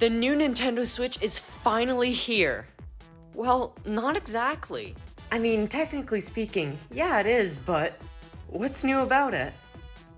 The new Nintendo Switch is finally here. Well, not exactly. I mean, technically speaking, yeah it is, but what's new about it?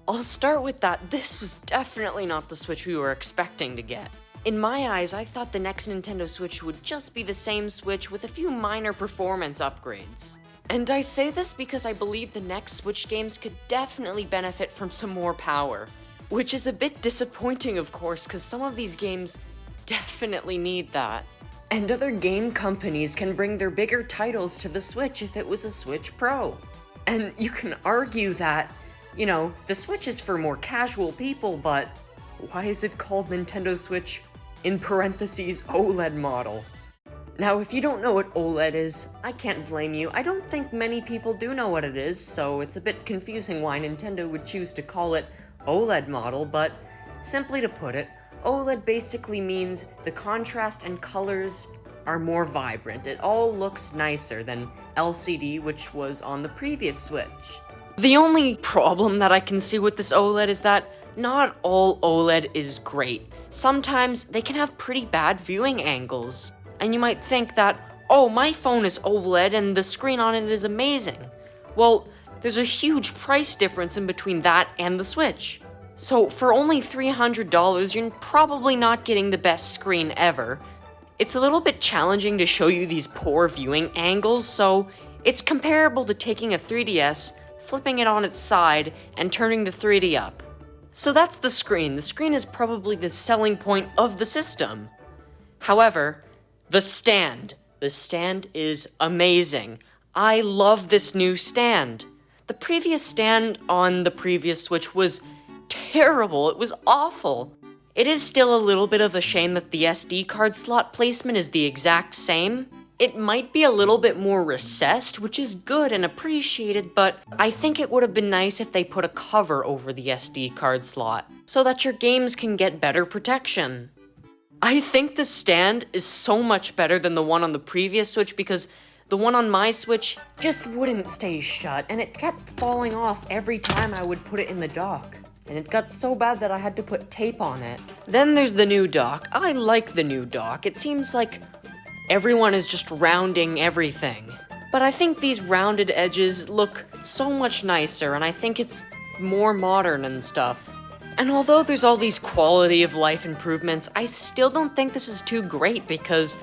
I'll start with that this was definitely not the Switch we were expecting to get. In my eyes, I thought the next Nintendo Switch would just be the same Switch with a few minor performance upgrades. And I say this because I believe the next Switch games could definitely benefit from some more power. Which is a bit disappointing, of course, because some of these games definitely need that. And other game companies can bring their bigger titles to the Switch if it was a Switch Pro. And you can argue that, you know, the Switch is for more casual people, but why is it called Nintendo Switch, in parentheses, OLED model? Now, if you don't know what OLED is, I can't blame you. I don't think many people do know what it is, so it's a bit confusing why Nintendo would choose to call it OLED model, but simply to put it, OLED basically means the contrast and colors are more vibrant. It all looks nicer than LCD, which was on the previous Switch. The only problem that I can see with this OLED is that not all OLED is great. Sometimes they can have pretty bad viewing angles. And you might think that, oh, my phone is OLED and the screen on it is amazing. Well, there's a huge price difference in between that and the Switch. So for only $300, you're probably not getting the best screen ever. It's a little bit challenging to show you these poor viewing angles, so it's comparable to taking a 3DS, flipping it on its side, and turning the 3D up. So that's the screen. The screen is probably the selling point of the system. However, the stand. The stand is amazing. I love this new stand. The previous stand on the previous Switch was terrible. It was awful. It is still a little bit of a shame that the SD card slot placement is the exact same. It might be a little bit more recessed, which is good and appreciated, but I think it would have been nice if they put a cover over the SD card slot, so that your games can get better protection. I think the stand is so much better than the one on the previous Switch because the one on my Switch just wouldn't stay shut, and it kept falling off every time I would put it in the dock. And it got so bad that I had to put tape on it. Then there's the new dock. I like the new dock. It seems like everyone is just rounding everything. But I think these rounded edges look so much nicer, and I think it's more modern and stuff. And although there's all these quality of life improvements, I still don't think this is too great because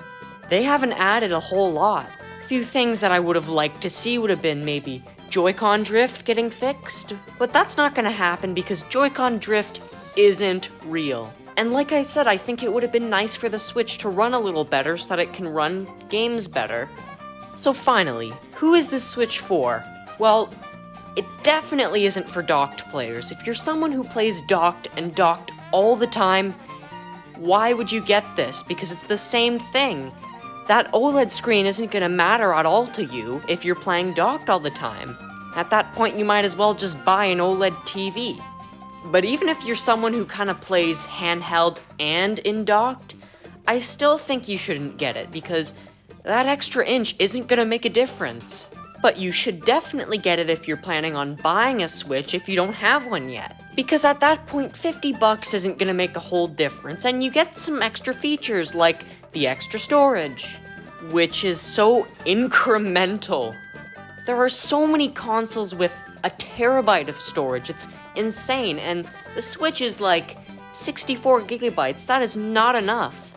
they haven't added a whole lot. A few things that I would have liked to see would have been maybe Joy-Con drift getting fixed, but that's not gonna happen because Joy-Con drift isn't real. And like I said, I think it would have been nice for the Switch to run a little better so that it can run games better. So finally, who is this Switch for? Well, it definitely isn't for docked players. If you're someone who plays docked and docked all the time, why would you get this? Because it's the same thing. That OLED screen isn't gonna matter at all to you if you're playing docked all the time. At that point, you might as well just buy an OLED TV. But even if you're someone who kind of plays handheld and in docked, I still think you shouldn't get it because that extra inch isn't gonna make a difference. But you should definitely get it if you're planning on buying a Switch if you don't have one yet. Because at that point, $50 isn't gonna make a whole difference, and you get some extra features like the extra storage, which is so incremental. There are so many consoles with a terabyte of storage, it's insane, and the Switch is like 64 gigabytes, that is not enough.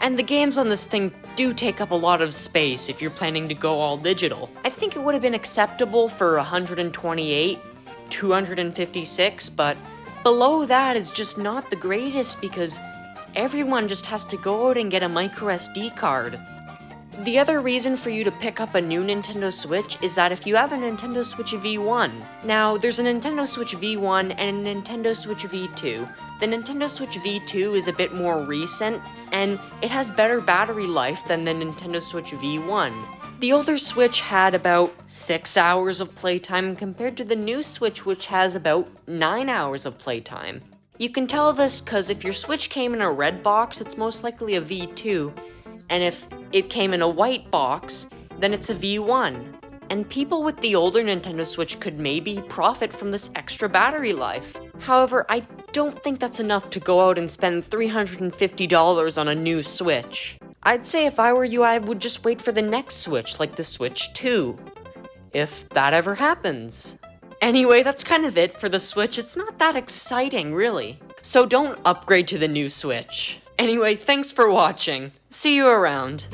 And the games on this thing do take up a lot of space if you're planning to go all digital. I think it would have been acceptable for 128, 256, but below that is just not the greatest because everyone just has to go out and get a microSD card. The other reason for you to pick up a new Nintendo Switch is that if you have a Nintendo Switch V1, now there's a Nintendo Switch V1 and a Nintendo Switch V2. The Nintendo Switch V2 is a bit more recent, and it has better battery life than the Nintendo Switch V1. The older Switch had about 6 hours of playtime compared to the new Switch, which has about 9 hours of playtime. You can tell this because if your Switch came in a red box, it's most likely a V2, and if it came in a white box, then it's a V1. And people with the older Nintendo Switch could maybe profit from this extra battery life. However, I don't think that's enough to go out and spend $350 on a new Switch. I'd say if I were you, I would just wait for the next Switch, like the Switch 2. If that ever happens. Anyway, that's kind of it for the Switch. It's not that exciting, really. So don't upgrade to the new Switch. Anyway, thanks for watching. See you around.